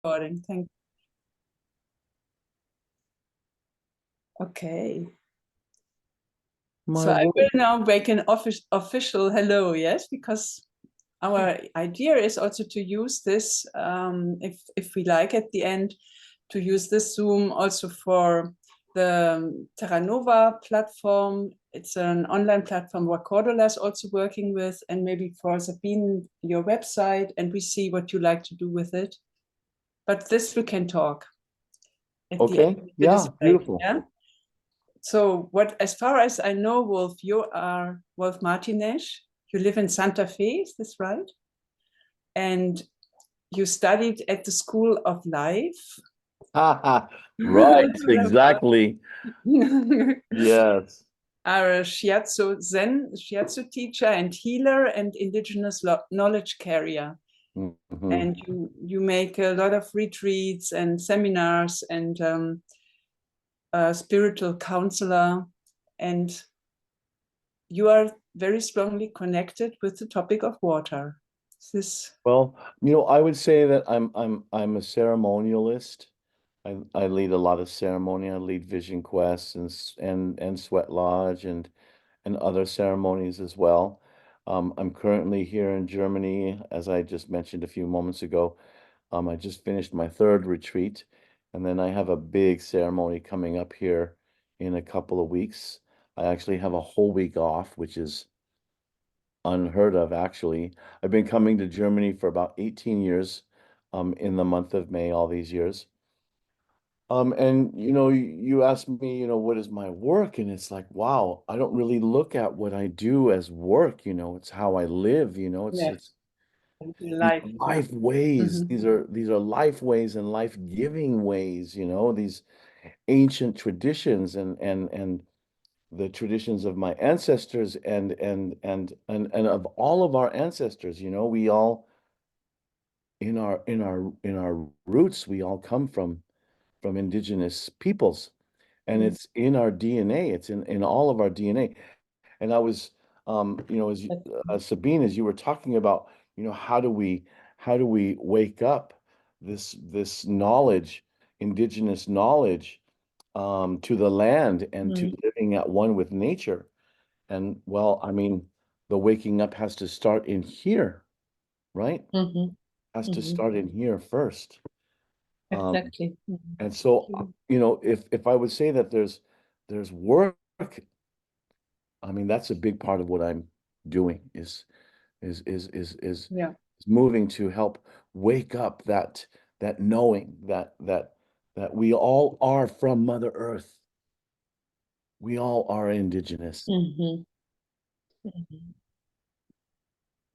recording. Thank you. Okay. So I will now make an official hello, yes, because our idea is also to use this, if we like at the end, to use this Zoom also for the Terra Nova platform. It's an online platform where Cordula is also working with, and maybe for Sabine, your website, and we see what you like to do with it. But this we can talk. Okay, yeah, beautiful. Yeah? So as far as I know, Wolf, you are Wolf Martínez. You live in Santa Fe, is this right? And you studied at the School of Life. Right, exactly. Yes. Are a shiatsu teacher and healer and indigenous knowledge carrier. Mm-hmm. And you make a lot of retreats and seminars and a spiritual counselor, and you are very strongly connected with the topic of water. Well, I would say that I'm a ceremonialist. I lead a lot of ceremony. I lead Vision Quests and Sweat Lodge and other ceremonies as well. I'm currently here in Germany, as I just mentioned a few moments ago. I just finished my third retreat, and then I have a big ceremony coming up here in a couple of weeks. I actually have a whole week off, which is unheard of, actually. I've been coming to Germany for about 18 years, in the month of May, all these years. And you asked me, what is my work? And it's like, wow, I don't really look at what I do as work, it's how I live, it's life ways. Mm-hmm. These are life ways and life-giving ways, these ancient traditions and the traditions of my ancestors and of all of our ancestors. We all in our roots, we all come from indigenous peoples, and it's in our DNA. It's in all of our DNA. And I was, as Sabine, as you were talking about, how do we wake up this knowledge, indigenous knowledge, to the land and to living at one with nature. And well, I mean, the waking up has to start in here, right? Has to start in here first. Exactly. And so, if I would say that there's work, I mean, that's a big part of what I'm doing is Yeah. moving to help wake up that knowing that we all are from Mother Earth. We all are indigenous.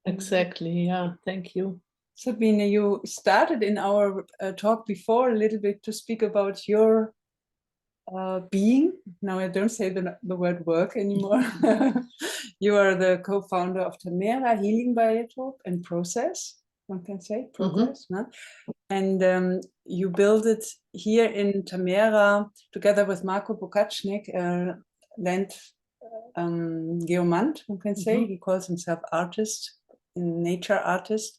Exactly. Yeah. Thank you. Sabine, you started in our talk before a little bit to speak about your being. Now I don't say the word work anymore. You are the co-founder of Thema Healing Biotope and Process. One can say progress, no? And you build it here in Tamera together with Marco Bokacnik, land geomant, one can say. He calls himself artist, nature artist.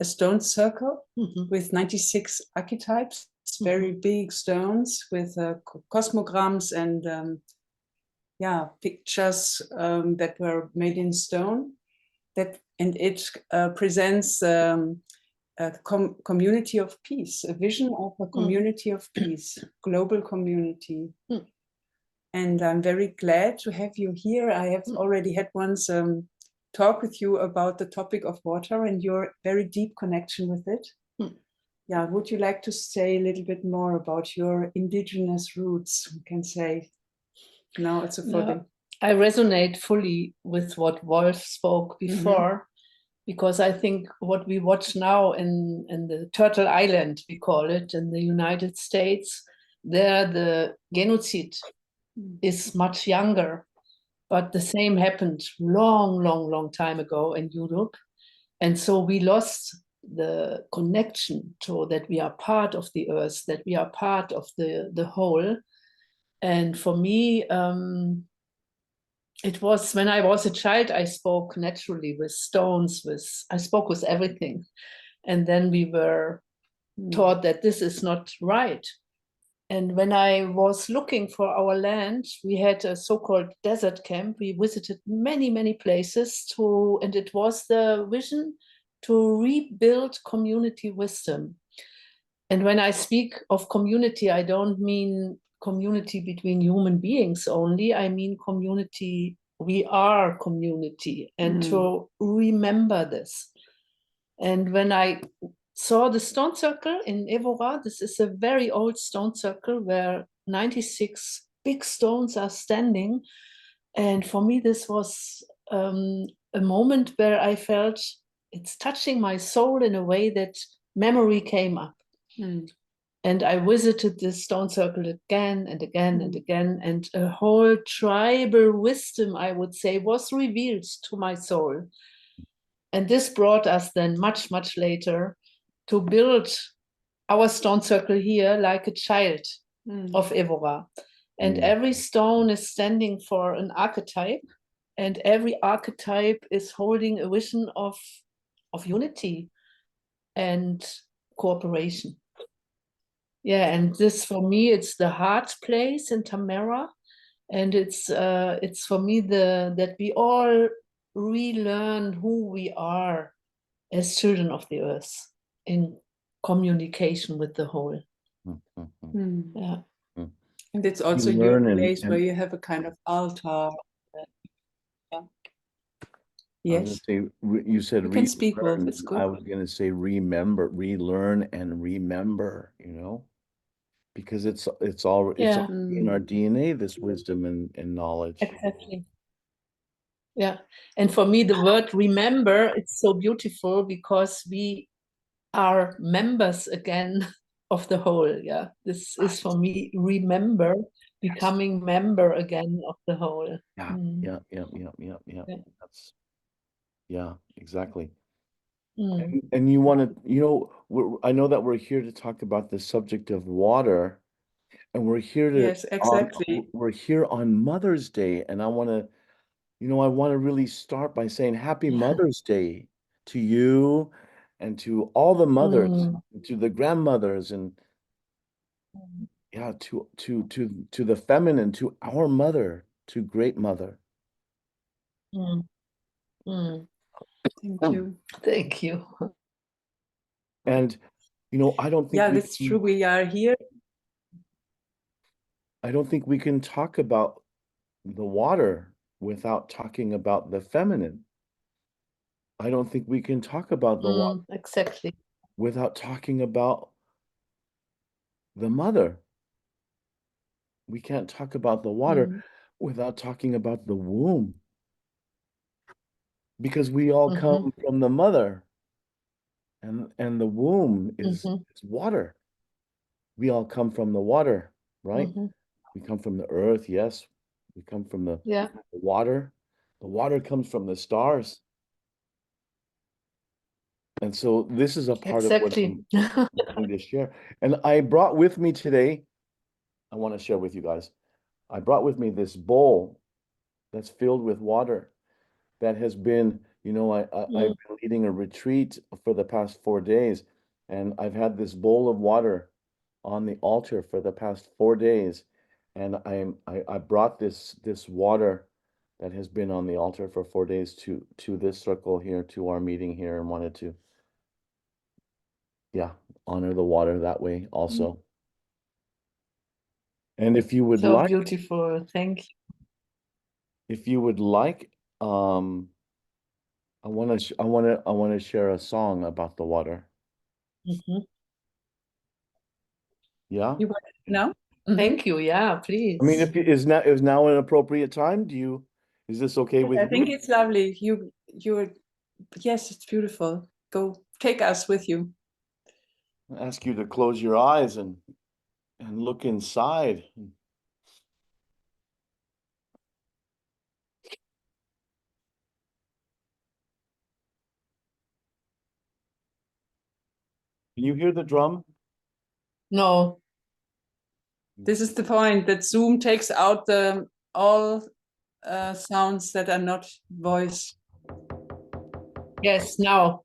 A stone circle with 96 archetypes, very big stones with cosmograms and pictures that were made in stone. And it presents a community of peace, a vision of a community of peace, global community. And I'm very glad to have you here. I have already had once talk with you about the topic of water and your very deep connection with it. Yeah, would you like to say a little bit more about your indigenous roots? You can say now it's a fully. I resonate fully with what Wolf spoke before, because I think what we watch now in the Turtle Island, we call it, in the United States, there the genocide is much younger, but the same happened long time ago in Europe. And so we lost the connection to that we are part of the earth, that we are part of the whole. And for me, it was when I was a child, I spoke naturally with stones, I spoke with everything. And then we were taught that this is not right. And when I was looking for our land, we had a so-called desert camp. We visited many, many places and it was the vision to rebuild community wisdom. And when I speak of community, I don't mean community between human beings only. I mean community, we are community, and to remember this. And when I saw the stone circle in Evora, this is a very old stone circle where 96 big stones are standing. And for me, this was a moment where I felt it's touching my soul in a way that memory came up. And I visited this stone circle again and again and again, and a whole tribal wisdom, I would say, was revealed to my soul. And this brought us then much, much later to build our stone circle here like a child of Evora. And every stone is standing for an archetype, and every archetype is holding a vision of unity and cooperation. Yeah, and this for me, it's the heart place in Tamara, and it's for me that we all relearn who we are as children of the earth in communication with the whole. Yeah. And it's also You your learn place and where you have a kind of altar. Yeah. I was Yes. gonna say, you said You can speak both. relearn. It's good. I was going to say remember, relearn and remember, you know, because it's all Yeah. in our DNA, this wisdom and knowledge. Exactly. Yeah. And for me, the word remember, it's so beautiful because we are members again of the whole. Yeah. This is for me, remember, becoming member again of the whole. Yeah, yeah. Yeah. That's exactly. Mm. And you want to, you know, I know that we're here to talk about the subject of water, and we're here to Yes, exactly. we're here on Mother's Day, and I want to, you know, I want to really start by saying Happy Mother's Day to you and to all the mothers, to the grandmothers, and yeah, to the feminine, to our mother, to Great Mother. Mm. Mm. Thank you. Thank you. And you know, I don't think Yeah, we that's true. We are here. I don't think we can talk about the water without talking about the feminine. I don't think we can talk about the water Exactly. without talking about the mother. We can't talk about the water without talking about the womb. Because we all come from the mother, and the womb is water. We all come from the water, right? We come from the earth, yes. We come from the water. The water comes from the stars. And so this is a part of what Exactly. I'm going to share. And I brought with me today, I want to share with you guys. I brought with me this bowl that's filled with water that has been, you know, I've been leading a retreat for the past 4 days, and I've had this bowl of water on the altar for the past 4 days. And I brought this water that has been on the altar for 4 days to this circle here, to our meeting here, and wanted to honor the water that way also. And if you would So like, beautiful. Thank you. if you would like, I want to share a song about the water. Yeah. You want to know? Thank you. Yeah, please. I mean, if is now an appropriate time? Is this okay with I you? think it's lovely. Yes, it's beautiful. Go take us with you. I ask you to close your eyes and look inside. Can you hear the drum? No. This is the point that Zoom takes out all sounds that are not voice. Yes, now.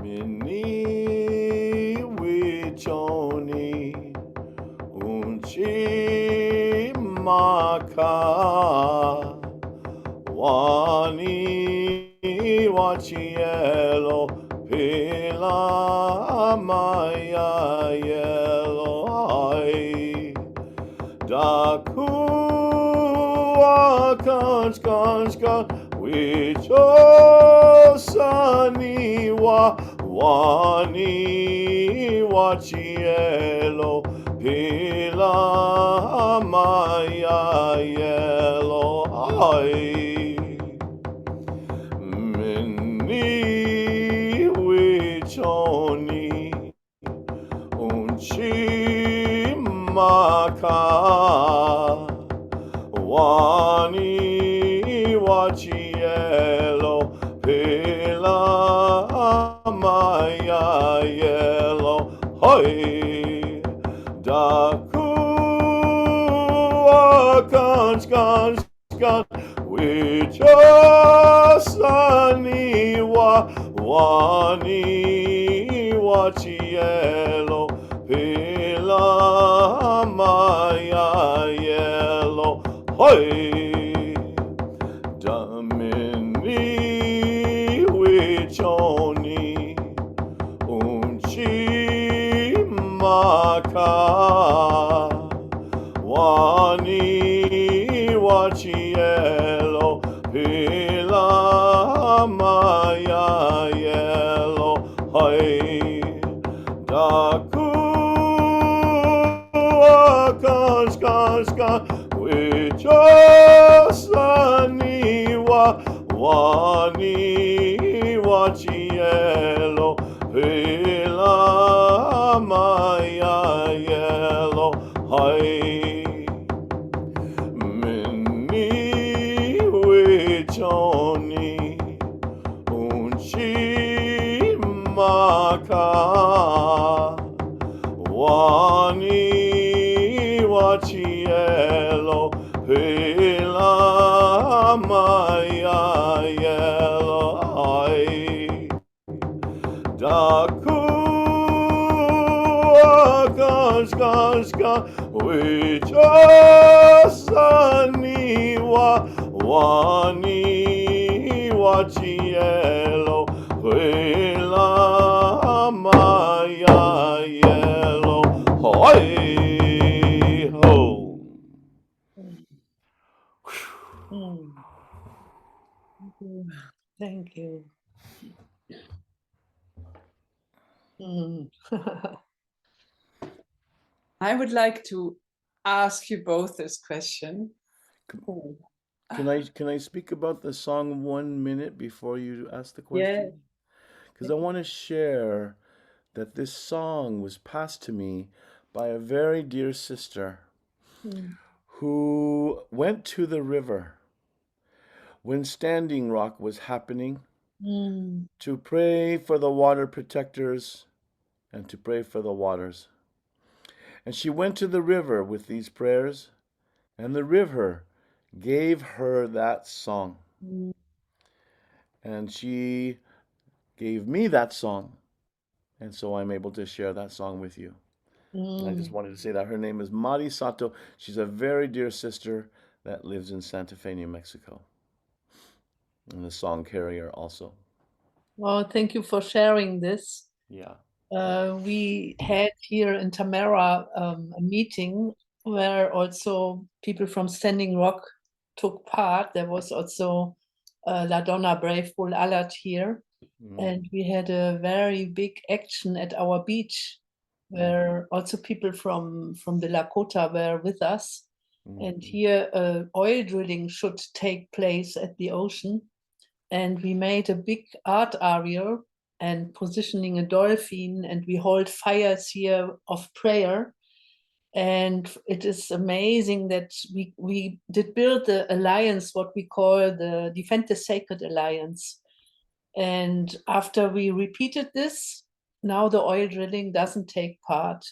Mini wichoni unchi maka wani wachielo pila maya yelo ai dakua kanch wicho saniwa wani wachielo pila maya yelo ai mini wichoni unchi maka wani wachielo pela maya yelo hoi daku kanch wichosaniwa wani wachielo pela maya yelo hoi damini wichoni unchi maka wani wachielo pila maya yelo hai daku kanch wichosaniwa wani wachielo pila maya yelo hai mini wichoni unchi maka wani wachielo pila maya yelo ai daku kanch wichosaniwa wani wachielo pila maya yelo hoi ho. Thank you. Mm. I would like to ask you both this question. Can I speak about the song 1 minute before you ask the question? Because I want to share that this song was passed to me by a very dear sister who went to the river when Standing Rock was happening to pray for the water protectors and to pray for the waters. And she went to the river with these prayers, and the river gave her that song. And she gave me that song. And so I'm able to share that song with you. And I just wanted to say that her name is Mari Sato. She's a very dear sister that lives in Santa Fe, New Mexico. And the song carrier also. Well, thank you for sharing this. Yeah. We had here in Tamara a meeting where also people from Standing Rock took part. There was also La Donna Brave Bull Allard here. And we had a very big action at our beach where also people from the Lakota were with us. And here oil drilling should take place at the ocean. And we made a big art area and positioning a dolphin, and we hold fires here of prayer. And it is amazing that we did build the alliance, what we call the Defend the Sacred Alliance. And after we repeated this, now the oil drilling doesn't take part.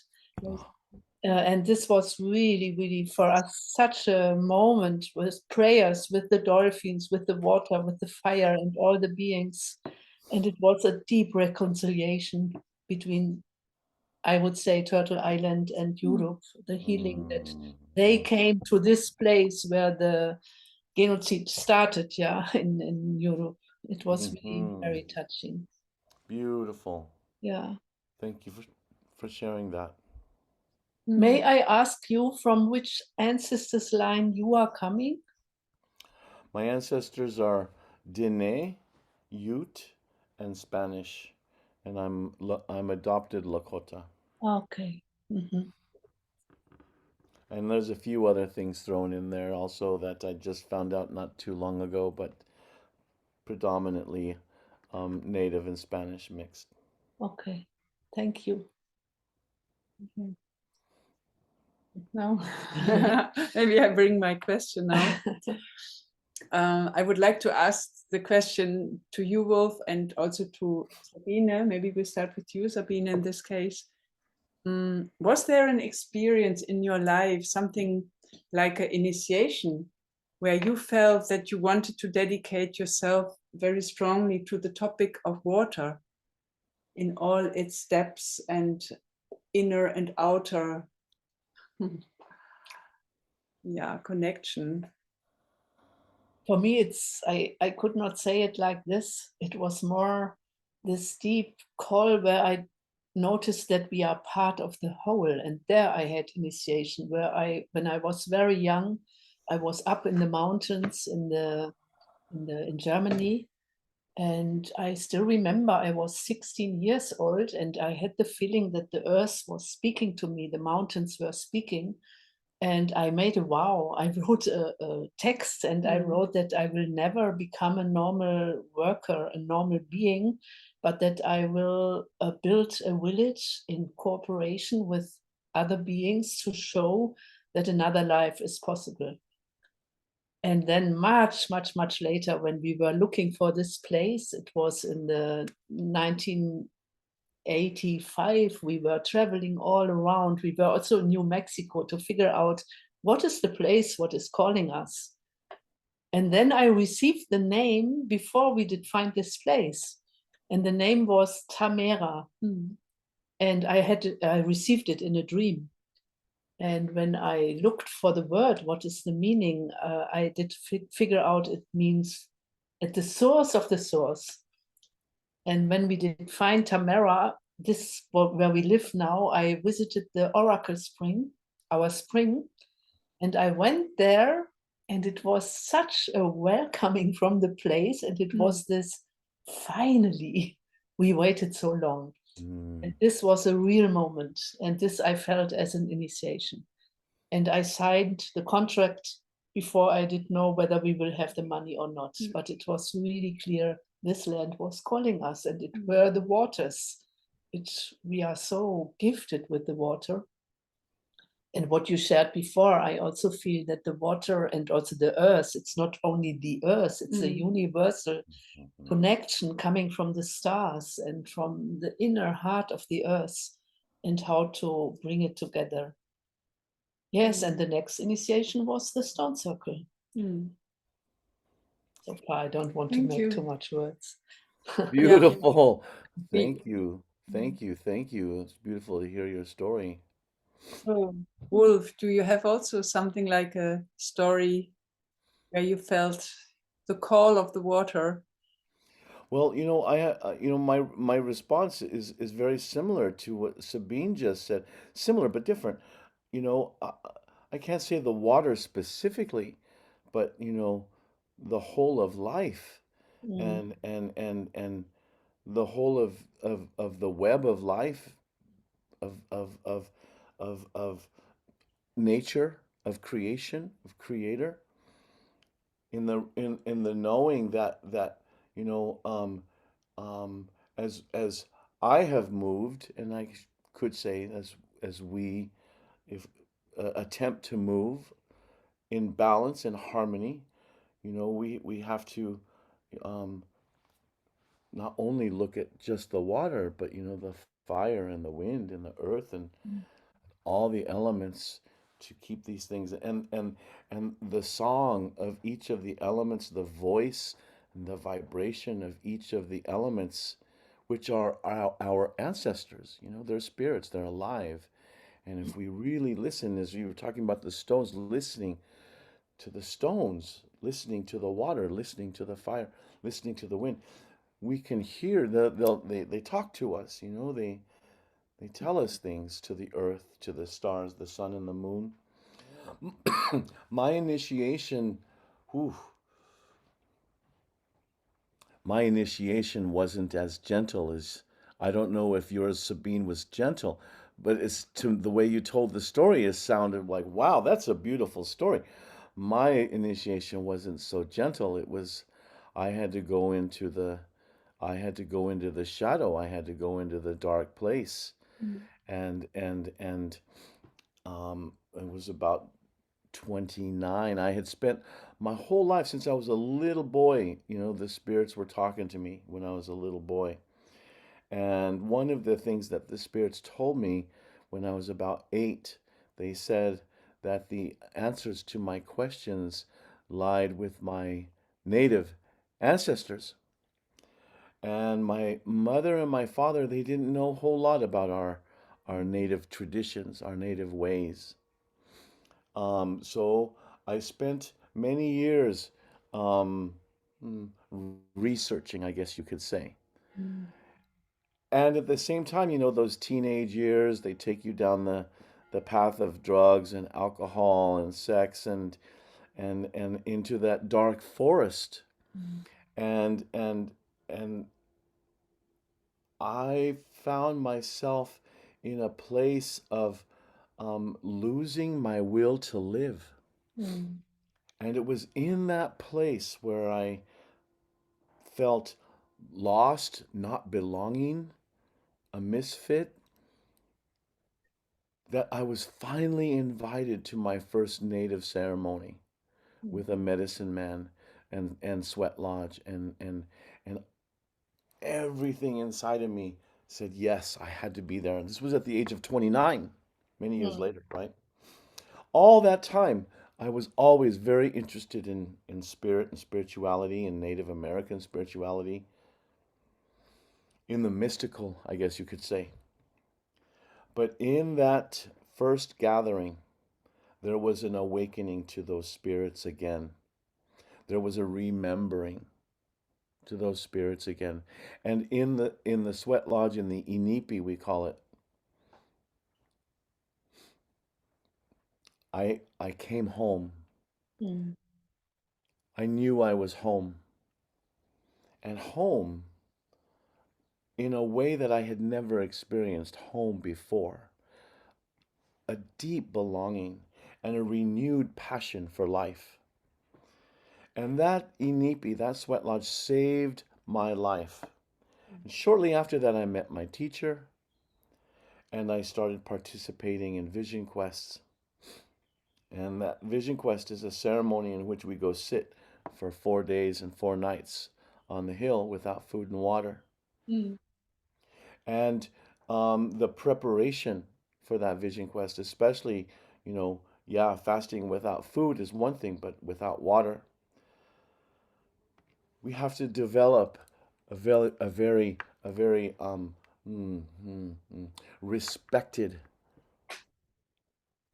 And this was really, really for us such a moment with prayers, with the dolphins, with the water, with the fire and all the beings. And it was a deep reconciliation between, I would say, Turtle Island and Europe, the healing that they came to this place where the genocide started, in Europe. It was really very touching. Beautiful. Yeah. Thank you for sharing that. May I ask you from which ancestors' line you are coming? My ancestors are Diné, Ute, and Spanish, and I'm adopted Lakota. Okay. Mhm. And there's a few other things thrown in there also that I just found out not too long ago, but predominantly Native and Spanish mixed. Okay. Thank you. No, maybe I bring my question now. I would like to ask the question to you, Wolf, and also to Sabine. Maybe we start with you, Sabine, in this case. Was there an experience in your life, something like an initiation, where you felt that you wanted to dedicate yourself very strongly to the topic of water in all its steps and inner and outer connection? For me, I could not say it like this. It was more this deep call where I noticed that we are part of the whole. And there I had initiation where when I was very young, I was up in the mountains in Germany. And I still remember I was 16 years old and I had the feeling that the earth was speaking to me, the mountains were speaking. And I made a vow. I wrote a text and I wrote that I will never become a normal worker, a normal being, but that I will build a village in cooperation with other beings to show that another life is possible. And then much, much, much later, when we were looking for this place, it was in the 1985, we were traveling all around. We were also in New Mexico to figure out what is the place, what is calling us. And then I received the name before we did find this place. And the name was Tamera. And I received it in a dream. And when I looked for the word, what is the meaning, I did figure out it means at the source of the source. And when we did find Tamera, this where we live now, I visited the Oracle Spring, our spring, and I went there, and it was such a welcoming from the place, and it was this, finally, we waited so long. And this was a real moment, and this I felt as an initiation. And I signed the contract before I did know whether we will have the money or not. But it was really clear this land was calling us, and it were the waters. We are so gifted with the water. And what you shared before, I also feel that the water and also the earth, it's not only the earth, it's a universal connection coming from the stars and from the inner heart of the earth, and how to bring it together. Yes, and the next initiation was the stone circle. So far, I don't want to make too much words. Beautiful. Thank you. Thank you. Thank you. It's beautiful to hear your story. So, Wolf, do you have also something like a story where you felt the call of the water? Well, my response is very similar to what Sabine just said. Similar but different. You know, I can't say the water specifically, but the whole of life, and the whole of the web of life, of nature, of creation, of creator, in the knowing that you know as I have moved, and I could say as we, if attempt to move in balance and harmony, we have to um, not only look at just the water, but the fire and the wind and the earth and all the elements to keep these things, and the song of each of the elements, the voice the vibration of each of the elements, which are our ancestors. You know, they're spirits, they're alive. And if we really listen, as you were talking about the stones, listening to the stones, listening to the water, listening to the fire, listening to the wind, we can hear they talk to us, you know, they tell us things, to the earth, to the stars, the sun and the moon. My initiation, whew, my initiation wasn't as gentle as, I don't know if yours, Sabine, was gentle, but it's to the way you told the story, it sounded like, wow, that's a beautiful story. My initiation wasn't so gentle. It was, I had to go into the, I had to go into the shadow. I had to go into the dark place. Mm. And it was about 29. I had spent my whole life since I was a little boy, you know, the spirits were talking to me when I was a little boy. And one of the things that the spirits told me when I was about 8, they said that the answers to my questions lied with my native ancestors. And my mother and my father, they didn't know a whole lot about our native traditions, our native ways. So I spent many years um, mm, researching, I guess you could say. Mm. And at the same time, you know, those teenage years, they take you down the path of drugs and alcohol and sex and into that dark forest. Mm. And and and I found myself in a place of losing my will to live. Mm. And it was in that place where I felt lost, not belonging, a misfit, that I was finally invited to my first native ceremony Mm. with a medicine man and sweat lodge and everything inside of me said yes, I had to be there. And this was at the age of 29, many years Mm. later, right? All that time, I was always very interested in spirit and spirituality and Native American spirituality, in the mystical, I guess you could say. But in that first gathering, there was an awakening to those spirits again. There was a remembering to those spirits again. And in the sweat lodge, in the inipi we call it, I came home. Mm. I knew I was home. And home in a way that I had never experienced home before. A deep belonging and a renewed passion for life. And that inipi, that sweat lodge, saved my life. And shortly after that, I met my teacher and I started participating in vision quests. And that vision quest is a ceremony in which we go sit for 4 days and 4 nights on the hill without food and water. Mm. And the preparation for that vision quest, especially, you know, yeah, fasting without food is one thing, but without water, we have to develop a very mm, mm, mm, respected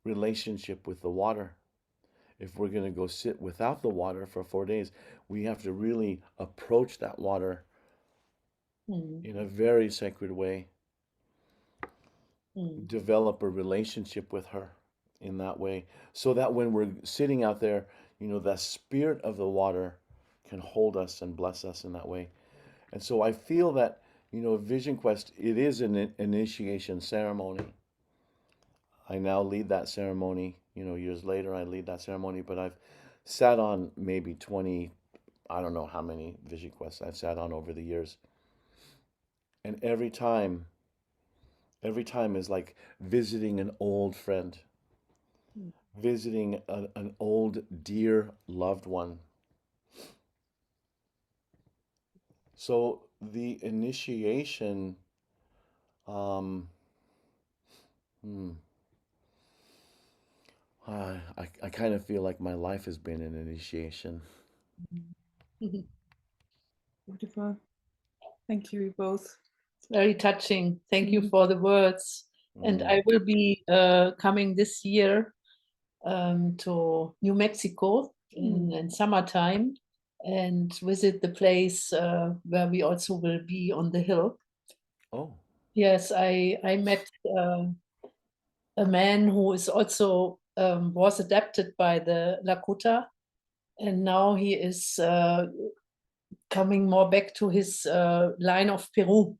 relationship with the water. If we're going to go sit without the water for 4 days, we have to really approach that water Mm. in a very sacred way, Mm. develop a relationship with her in that way, so that when we're sitting out there, you know, the spirit of the water can hold us and bless us in that way. And so I feel that, you know, Vision Quest, it is an initiation ceremony. I now lead that ceremony, you know, years later I lead that ceremony, but I've sat on maybe 20, I don't know how many Vision Quests I've sat on over the years. And every time is like visiting an old friend, Mm. visiting an old, dear loved one. So the initiation, um, hmm, I kind of feel like my life has been an initiation. Mm. Beautiful. Thank you both. Very touching. Thank you Mm. for the words. And Mm. I will be coming this year to New Mexico in summertime and visit the place where we also will be on the hill. Oh, Yes, I met a man who is also was adopted by the Lakota, and now he is coming more back to his line of Peru.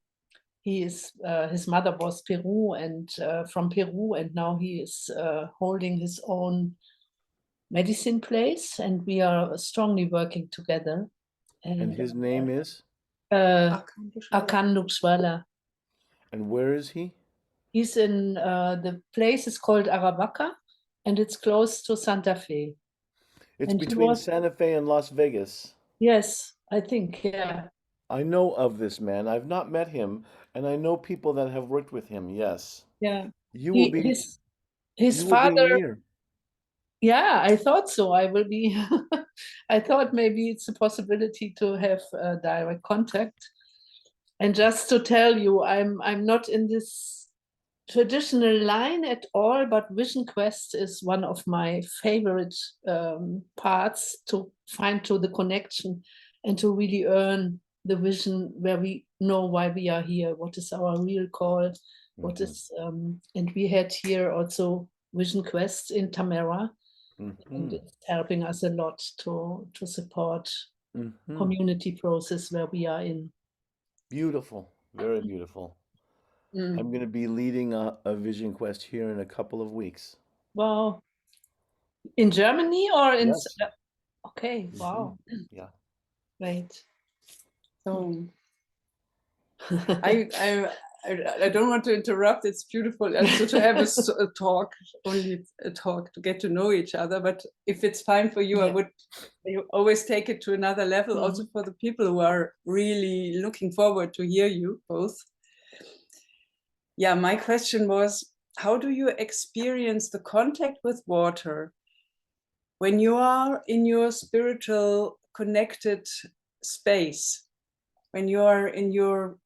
He is his mother was Peru and from Peru, and now he is holding his own medicine place, and we are strongly working together. and his name is? Akan Luxwala. And where is he? He's in the place is called Aravaca, and it's close to Santa Fe. It's And he between was, Santa Fe and Las Vegas. yes, I think, yeah. I know of this man. I've not met him, and I know people that have worked with him. Yes. Yeah. You will be His you will be father, near. yeah, I thought so. I will be, I thought maybe it's a possibility to have direct contact. And just to tell you, I'm not in this traditional line at all, but Vision Quest is one of my favorite parts to find to the connection and to really earn the vision where we know why we are here, what is our real call, what is, and we had here also Vision Quest in Tamara, and it's helping us a lot to support community process where we are in. Beautiful. Very beautiful. I'm going to be leading a Vision Quest here in a couple of weeks. Wow. In Germany or in? Yes. Okay, wow. Yeah. Right. So I don't want to interrupt. It's beautiful also to have a talk, only a talk to get to know each other. But if it's fine for you, I would always take it to another level, also for the people who are really looking forward to hear you both. Yeah, my question was, how do you experience the contact with water when you are in your spiritual connected space? When you are in your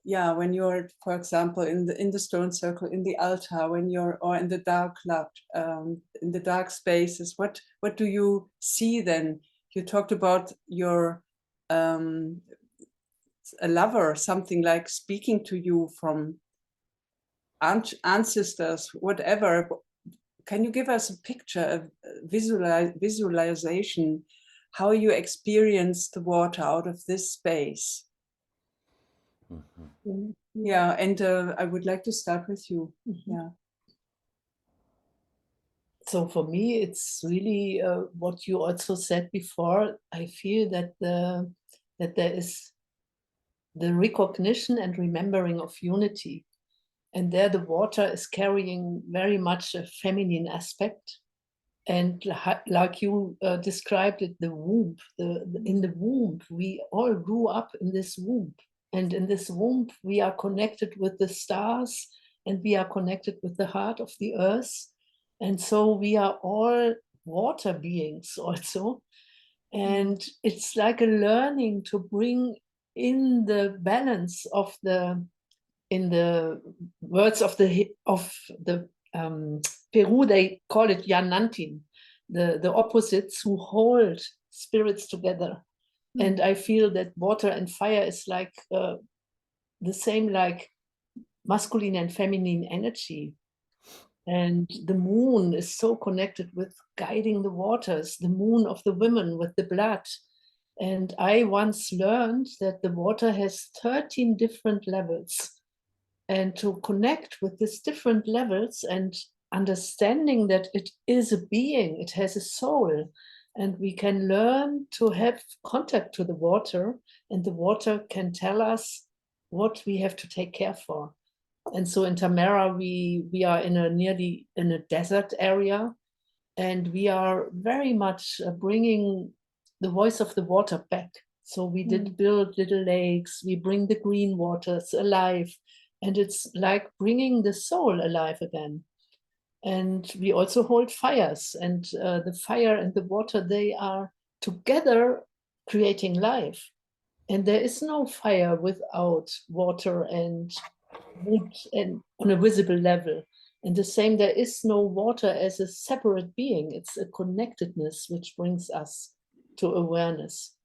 when you're, for example, in the stone circle, in the altar, when you're, or in the dark cloud, in the dark spaces, what do you see then? You talked about your a lover, something like speaking to you from ancestors, whatever. Can you give us a picture, a visualization, how you experience the water out of this space? Yeah, and I would like to start with you. Yeah. So for me, it's really what you also said before. I feel that that there is the recognition and remembering of unity, and there the water is carrying very much a feminine aspect. And like you described it, the womb, in the womb, we all grew up in this womb. And in this womb, we are connected with the stars, and we are connected with the heart of the earth. And so we are all water beings also. And it's like a learning to bring in the balance of in the words of the Peru, they call it Yanantin, the opposites who hold spirits together. And I feel that water and fire is like the same, like masculine and feminine energy. And the moon is so connected with guiding the waters, the moon of the women with the blood. And I once learned that the water has 13 different levels. And to connect with these different levels and understanding that it is a being, it has a soul, and we can learn to have contact to the water, and the water can tell us what we have to take care for. And so in Tamara, we are nearly in a desert area, and we are very much bringing the voice of the water back. So we did build little lakes, we bring the green waters alive, and it's like bringing the soul alive again. And we also hold fires, and the fire and the water, they are together creating life. And there is no fire without water and wood and on a visible level. And the same, there is no water as a separate being. It's a connectedness which brings us to awareness.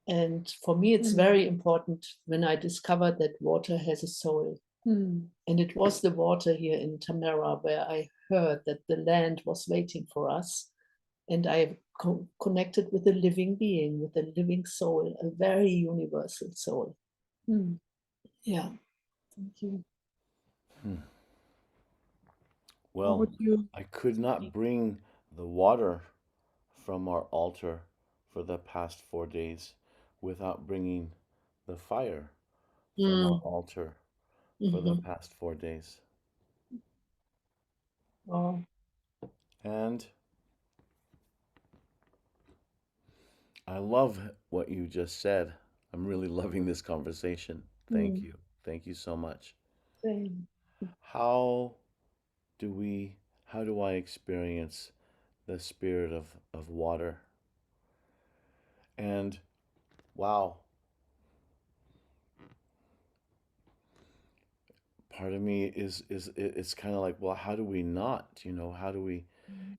And for me, it's very important when I discovered that water has a soul. And it was the water here in Tamara where I heard that the land was waiting for us. And I connected with a living being, with a living soul, a very universal soul. Yeah. Thank you. How Well, would you? I could not bring the water from our altar for the past 4 days without bringing the fire from our altar for the past 4 days. Oh. And I love what you just said. I'm really loving this conversation. Thank you. Thank you so much. Same. How how do I experience the spirit of water? And wow, part of me it's kind of like, well, how do we not, how do we,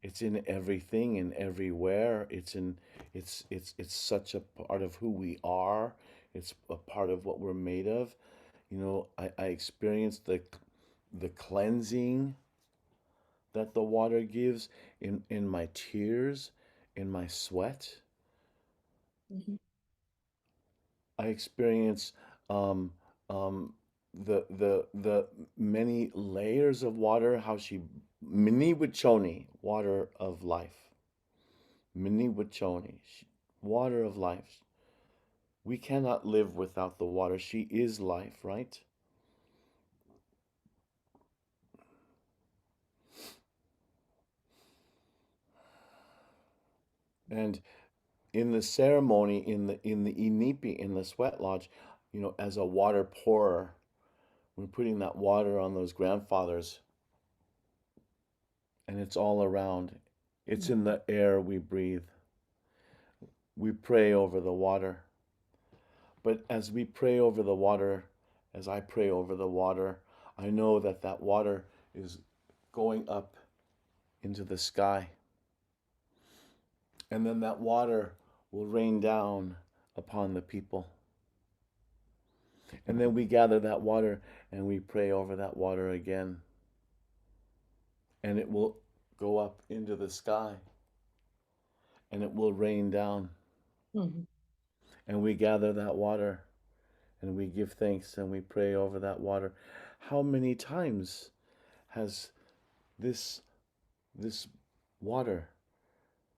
it's in everything and everywhere. It's such a part of who we are. It's a part of what we're made of. I experience the cleansing that the water gives in my tears, in my sweat. I experience um, um, the many layers of water. How she mini wachoni, water of life. Mini wachoni, water of life. We cannot live without the water. She is life, right? And in the ceremony, in the inipi, in the sweat lodge, as a water pourer, we're putting that water on those grandfathers, and it's all around. It's in the air we breathe. We pray over the water. But as we pray over the water, as I pray over the water, I know that that water is going up into the sky. And then that water will rain down upon the people. And then we gather that water and we pray over that water again. And it will go up into the sky. And it will rain down. And we gather that water and we give thanks and we pray over that water. How many times has this water,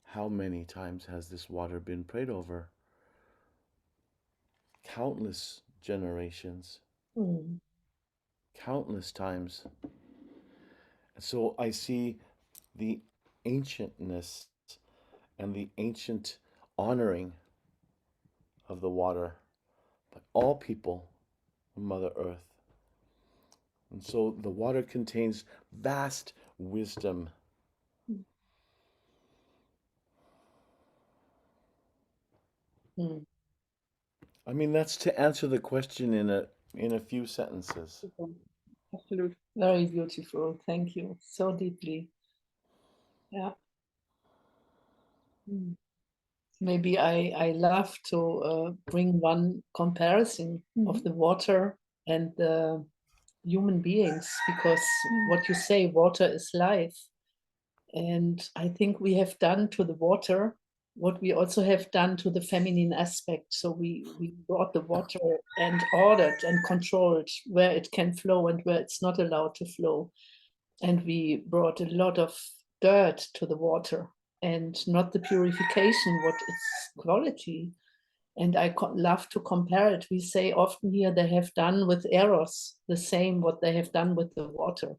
how many times has this water been prayed over? Countless generations. Countless times. And so I see the ancientness and the ancient honoring of the water by all people on Mother Earth. And so the water contains vast wisdom. I mean, that's to answer the question in a few sentences. Absolutely. Very beautiful. Thank you so deeply. Yeah. Maybe I love to bring one comparison of the water and the human beings, because what you say, water is life. And I think we have done to the water what we also have done to the feminine aspect. So we brought the water and ordered and controlled where it can flow and where it's not allowed to flow. And we brought a lot of dirt to the water and not the purification, what is quality. And I love to compare it. We say often here they have done with Eros the same what they have done with the water.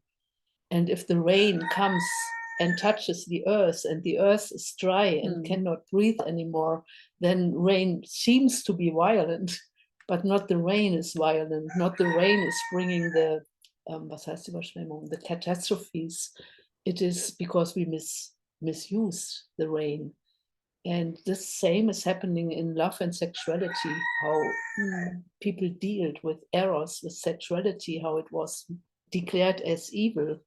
And if the rain comes and touches the earth and the earth is dry and cannot breathe anymore, then rain seems to be violent, but not the rain is violent, not the rain is bringing the, was heißt Überschwemmung, the catastrophes. It is because we misuse the rain. And the same is happening in love and sexuality, how people dealt with eros, with sexuality, how it was declared as evil.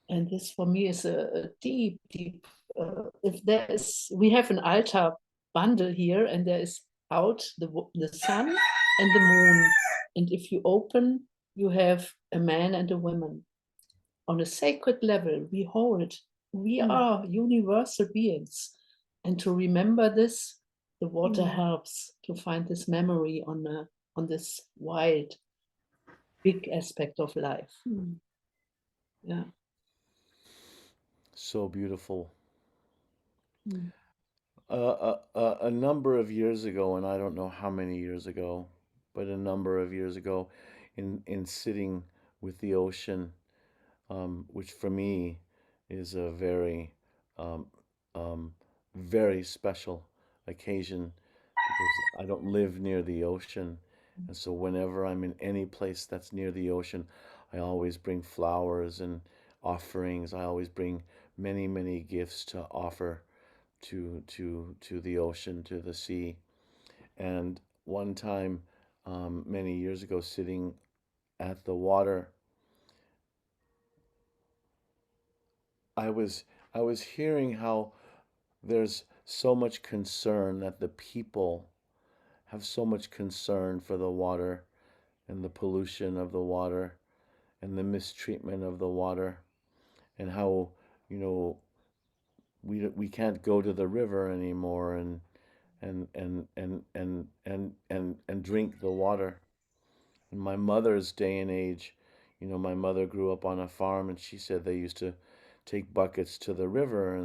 And this for me is a deep, deep, if there is, we have an altar bundle here, and there is out the sun and the moon. And if you open, you have a man and a woman. On a sacred level, we hold, we are universal beings. And to remember this, the water helps to find this memory on this wide, big aspect of life. Yeah. So beautiful. A number of years ago, and I don't know how many years ago, but a number of years ago, in sitting with the ocean, which for me is a um, very special occasion because I don't live near the ocean. And so whenever I'm in any place that's near the ocean, I always bring flowers and offerings. I always bring many, many gifts to offer to the ocean, to the sea. And one time, many years ago, sitting at the water, I was I was hearing how there's so much concern that the people have so much concern for the water and the pollution of the water and the mistreatment of the water and how, you know, we can't go to the river anymore and drink the water. In my mother's day and age, you know, my mother grew up on a farm and she said they used to take buckets to the river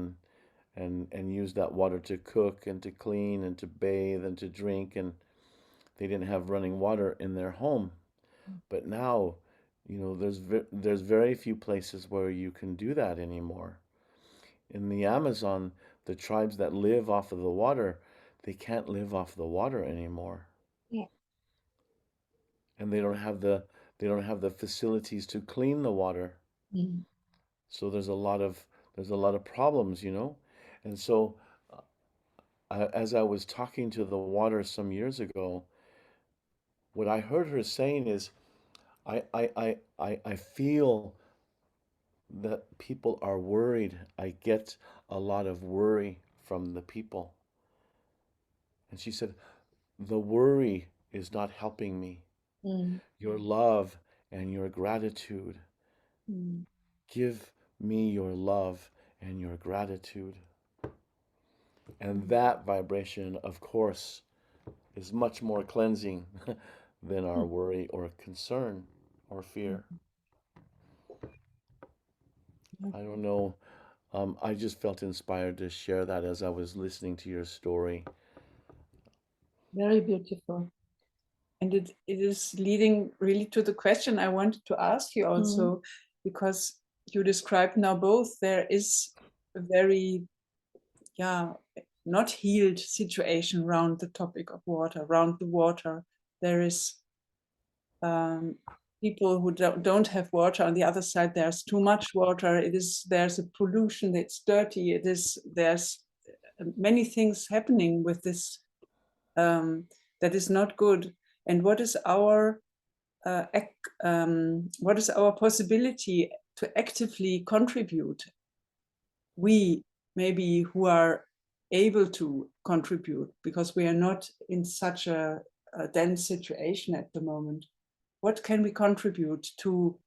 and use that water to cook and to clean and to bathe and to drink, and they didn't have running water in their home. But now, you know, there's very few places where you can do that anymore. In the Amazon, the tribes that live off of the water, they can't live off the water anymore. Yeah. And they don't have the facilities to clean the water. Mm. So there's a lot of problems, you know. And so as I was talking to the water some years ago, what I heard her saying is, I feel that people are worried. I get a lot of worry from the people. And she said, the worry is not helping me. Mm. Your love and your gratitude. Mm. Give me your love and your gratitude. And that vibration, of course, is much more cleansing than our worry or concern or fear. I don't know. I just felt inspired to share that as I was listening to your story. Very beautiful. And it is leading really to the question I wanted to ask you also, because you described now both, there is a very, not healed situation around the topic of water, around the water. There is people who don't have water. On the other side, there's too much water. There's a pollution, it's dirty. There's many things happening with this that is not good. And what is our possibility to actively contribute? We maybe who are able to contribute, because we are not in such a dense situation at the moment. What can we contribute to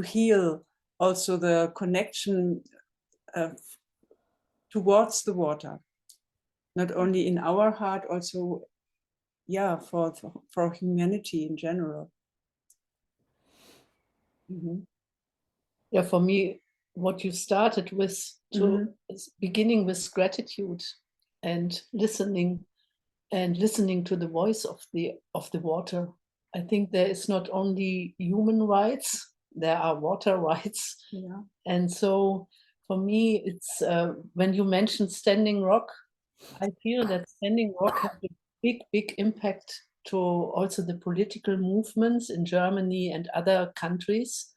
heal also the connection towards the water, not only in our heart, also for humanity in general? Yeah, for me, what you started with, beginning with gratitude and listening to the voice of the water. I think there is not only human rights, there are water rights. Yeah. And so for me, it's when you mentioned Standing Rock, I feel that Standing Rock has a big impact to also the political movements in Germany and other countries,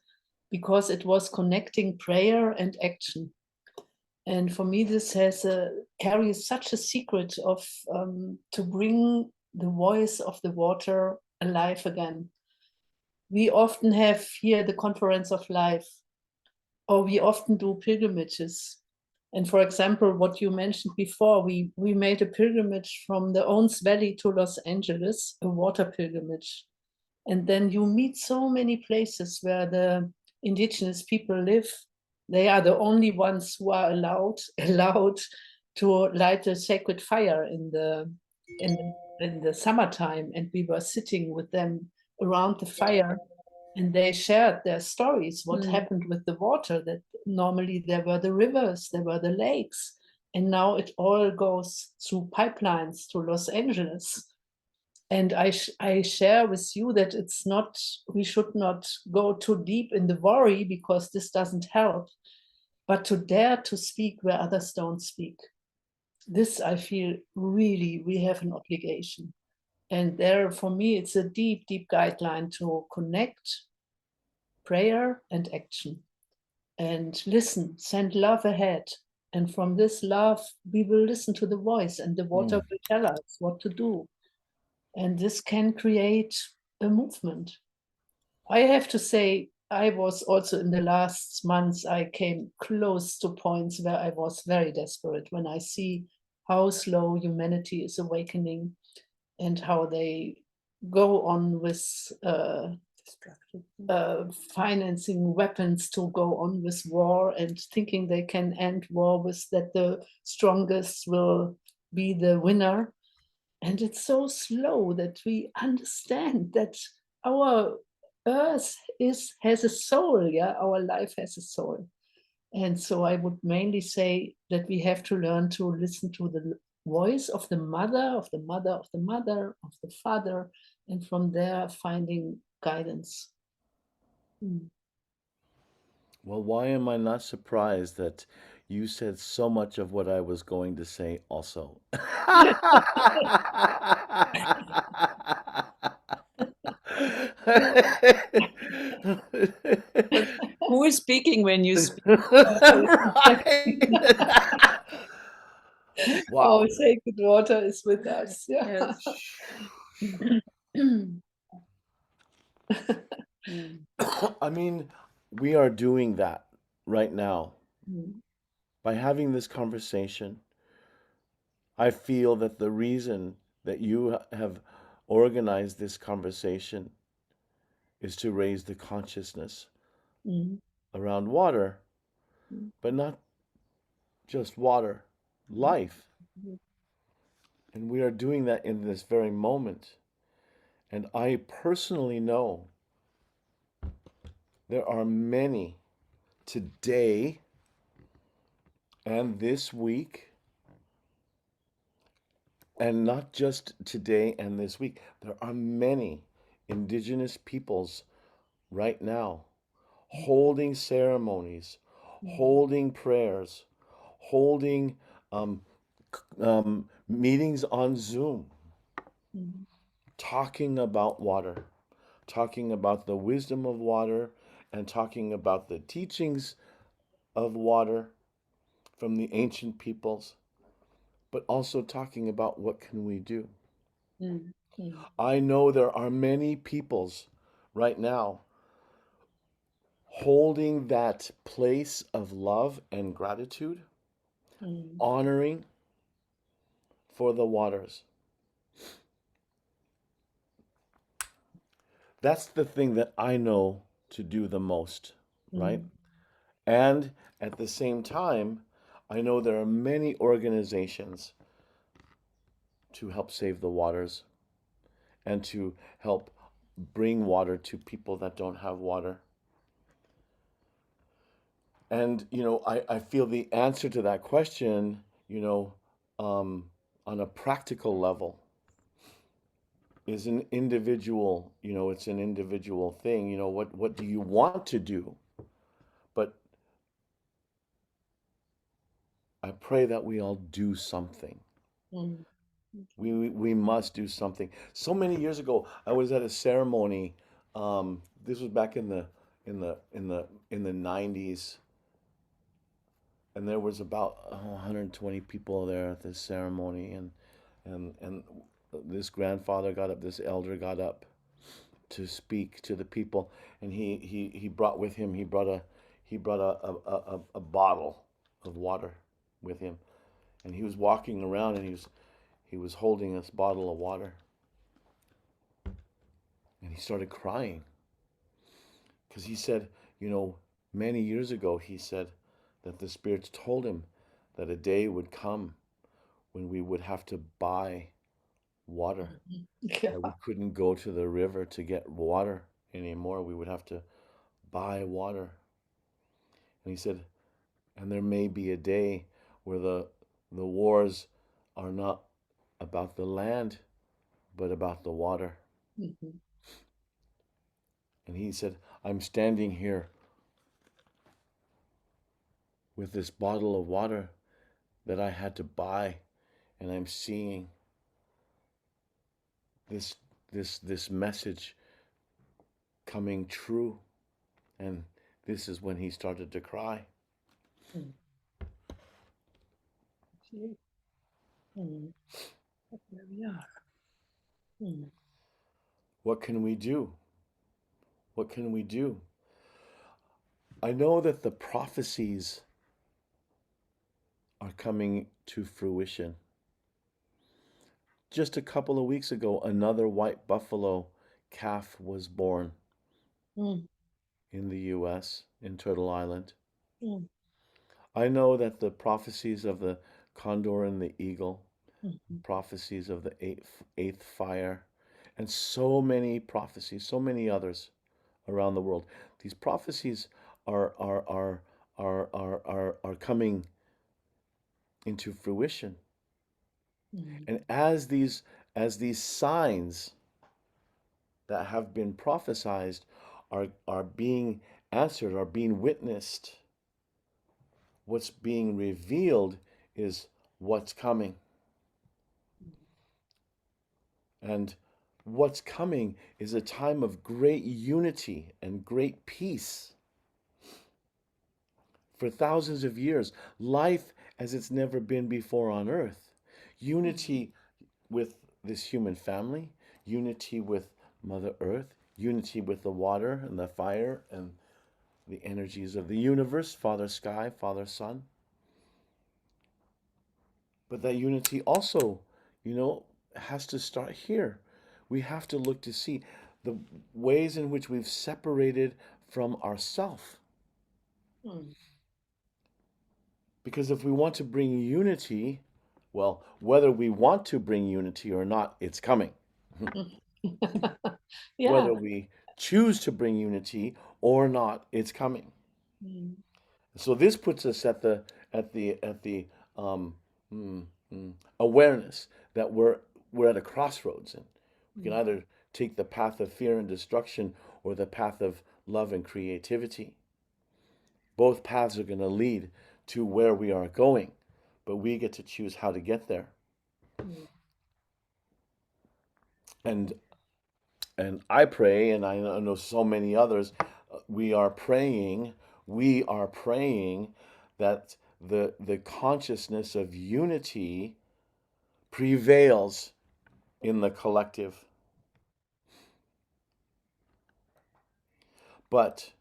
because it was connecting prayer and action. And for me, this carries such a secret of to bring the voice of the water alive again. We often have here the Conference of Life, or we often do pilgrimages. And for example, what you mentioned before, we made a pilgrimage from the Owens Valley to Los Angeles, a water pilgrimage. And then you meet so many places where the indigenous people live. They are the only ones who are allowed to light a sacred fire in the summertime. And we were sitting with them around the fire, and they shared their stories, what happened with the water, that normally there were the rivers, there were the lakes, and now it all goes through pipelines to Los Angeles. And I share with you that it's not, we should not go too deep in the worry, because this doesn't help, but to dare to speak where others don't speak. This, I feel, really, we have an obligation. And there, for me, it's a deep, deep guideline to connect prayer and action, and listen, send love ahead. And from this love, we will listen to the voice, and the water will tell us what to do. And this can create a movement. I have to say, I was also in the last months, I came close to points where I was very desperate when I see how slow humanity is awakening, and how they go on with financing weapons to go on with war, and thinking they can end war with that the strongest will be the winner. And it's so slow that we understand that our earth has a soul, yeah, our life has a soul. And so I would mainly say that we have to learn to listen to the voice of the mother, of the mother, of the mother, of the father, and from there finding guidance. Well, why am I not surprised that you said so much of what I was going to say also? Who is speaking when you speak? Right. Wow. Our sacred water is with us. Yeah. I mean, we are doing that right now. By having this conversation, I feel that the reason that you have organized this conversation is to raise the consciousness around water, but not just water, life. And we are doing that in this very moment. And I personally know there are many today and this week, and not just today and this week, there are many indigenous peoples right now holding ceremonies, holding prayers, holding meetings on Zoom, talking about water, talking about the wisdom of water, and talking about the teachings of water from the ancient peoples, but also talking about what can we do. I know there are many peoples right now holding that place of love and gratitude, honoring for the waters. That's the thing that I know to do the most, right? And at the same time, I know there are many organizations to help save the waters and to help bring water to people that don't have water. And, I feel the answer to that question, on a practical level is an individual, it's an individual thing. What do you want to do? But I pray that we all do something. We must do something. So many years ago, I was at a ceremony. This was back in the 90s. and there was about 120 people there at this ceremony, and this grandfather got up, this elder got up to speak to the people, and he brought with him, he brought a bottle of water with him, and he was walking around, and he was holding this bottle of water, and he started crying because he said, you know, many years ago, he said that the spirits told him that a day would come when we would have to buy water. Yeah. That we couldn't go to the river to get water anymore. We would have to buy water. And he said, and there may be a day where the wars are not about the land, but about the water. Mhm. And he said, I'm standing here with this bottle of water that I had to buy, and I'm seeing this message coming true. And this is when he started to cry. Mm. See? Mm. There we are. Mm. What can we do? What can we do? I know that the prophecies are coming to fruition. Just a couple of weeks ago, another white buffalo calf was born Mm. in the US, in Turtle Island. Mm. I know that the prophecies of the condor and the eagle, Mhm. prophecies of the eighth fire, and so many prophecies, so many others around the world. These prophecies are coming into fruition. Mm. And as these signs that have been prophesied are being answered, are being witnessed, what's being revealed is what's coming. And what's coming is a time of great unity and great peace. For thousands of years, life as it's never been before on earth. Unity with this human family, unity with Mother Earth, unity with the water and the fire and the energies of the universe, Father Sky, Father Sun. But that unity also, has to start here. We have to look to see the ways in which we've separated from ourself. Mm. Because if we want to bring unity, well, whether we want to bring unity or not, it's coming. Yeah. Whether we choose to bring unity or not, it's coming. Mm. So this puts us at the um, mm, awareness that we're at a crossroads, and we can Mm. either take the path of fear and destruction or the path of love and creativity. Both paths are going to lead to where we are going, but we get to choose how to get there. Mm. And I pray, and I know so many others, we are praying that the consciousness of unity prevails in the collective. But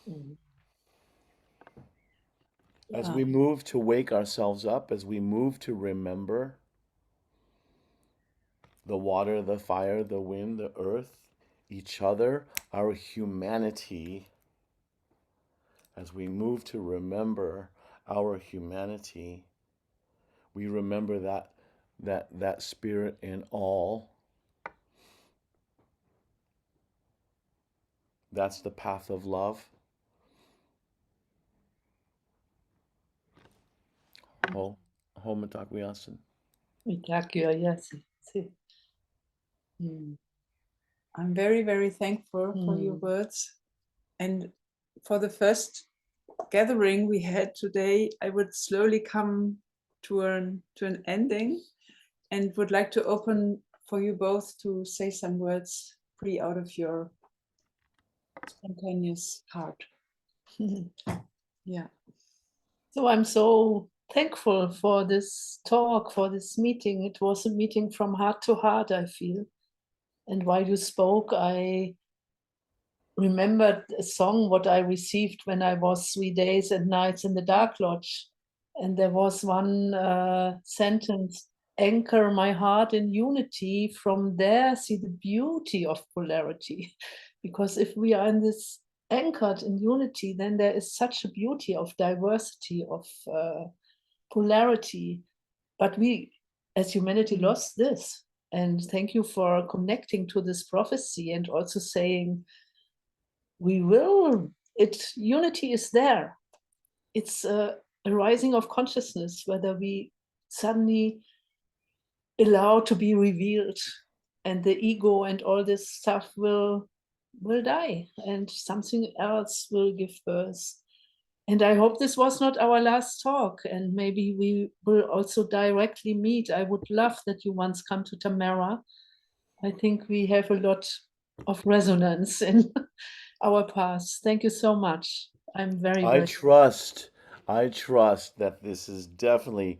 Mm. as Yeah. we move to wake ourselves up, as we move to remember the water, the fire, the wind, the earth, each other, our humanity, as we move to remember our humanity, we remember that spirit in all. That's the path of love. Ho, Mitakuyasin. Yes. See. Mm. I'm very, very thankful for your Mm. words. And for the first gathering we had today, I would slowly come to an ending and would like to open for you both to say some words free out of your spontaneous heart. Yeah. So I'm so thankful for this talk, for this meeting. It was a meeting from heart to heart, I feel. And while you spoke, I remembered a song what I received when I was 3 days and nights in the Dark Lodge. And there was one sentence, anchor my heart in unity, from there see the beauty of polarity. Because if we are in this anchored in unity, then there is such a beauty of diversity, of polarity. But we, as humanity, lost this. And thank you for connecting to this prophecy and also saying, we will, unity is there. It's a rising of consciousness, whether we suddenly allow to be revealed, and the ego and all this stuff will die and something else will give birth. And I hope this was not our last talk, and maybe we will also directly meet. I would love that you once come to Tamara. I think we have a lot of resonance in our paths. Thank you so much. I'm very, I very trust, I trust that this is definitely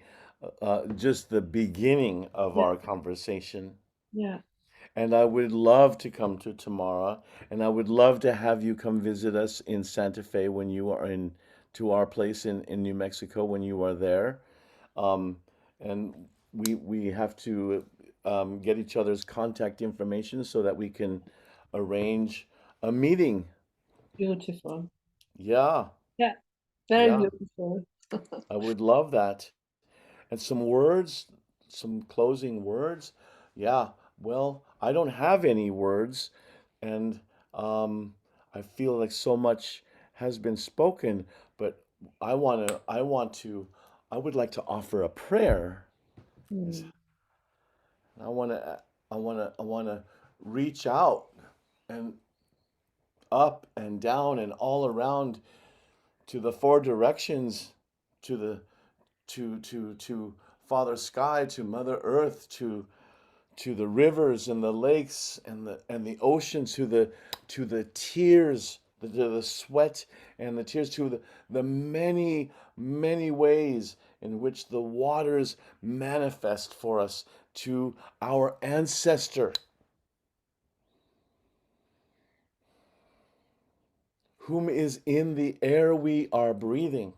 just the beginning of yeah, our conversation. yeah. And I would love to come to Tamara, and I would love to have you come visit us in Santa Fe when you are in to our place in New Mexico when you are there. Um, and we have to get each other's contact information so that we can arrange a meeting. Beautiful. Yeah, Yeah, very yeah, beautiful. I would love that. And some words, some closing words. Yeah, well, I don't have any words, and I feel like so much has been spoken, but I would like to offer a prayer. Is- Mm, I want to reach out and up and down and all around to the four directions, to the to Father Sky, to Mother Earth, to the rivers and the lakes and the ocean, to the tears, to the sweat and the tears, to the many ways in which the waters manifest for us, to our ancestor whom is in the air we are breathing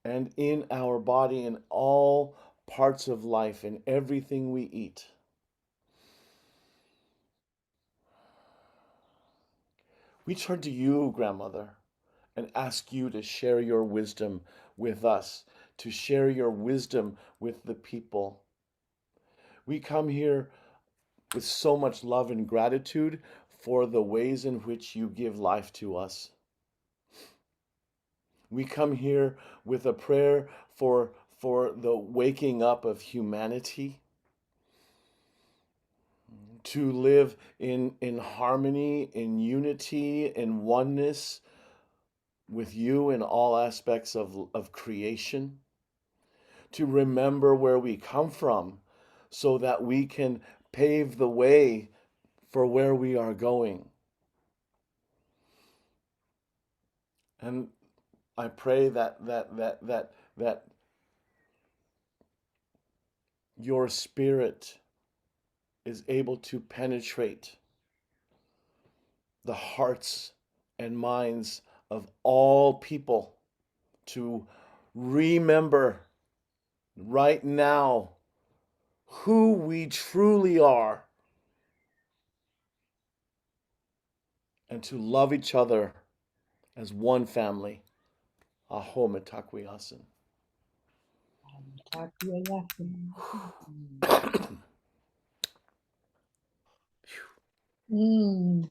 and in our body, in all parts of life, in everything we eat. We turn to you, grandmother, and ask you to share your wisdom with us, to share your wisdom with the people. We come here with so much love and gratitude for the ways in which you give life to us. We come here with a prayer for the waking up of humanity, to live in harmony, in unity, in oneness with you in all aspects of creation, to remember where we come from so that we can pave the way for where we are going. And I pray that your spirit is able to penetrate the hearts and minds of all people, to remember right now who we truly are, and to love each other as one family. Aho metakwi asen. mm.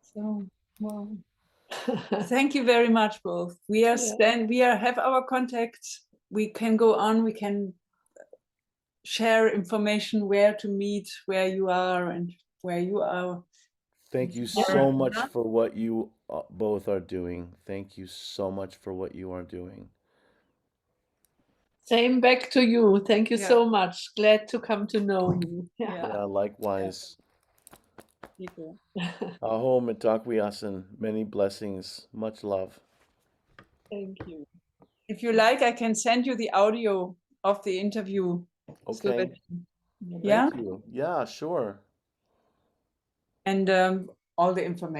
So, well, thank you very much, both. We are Yeah. we have our contact. We can go on. We can share information where to meet, where you are, and where you are. Thank you Yeah. so much for what you both are doing. Thank you so much for what you are doing. Same back to you. Thank you Yeah. so much. Glad to come to know you. Yeah. Yeah, likewise. People. Aho Mitakuyasin, many blessings, much love. Thank you. If you like, I can send you the audio of the interview. So Okay, yeah, thank you. Yeah, sure. and all the information.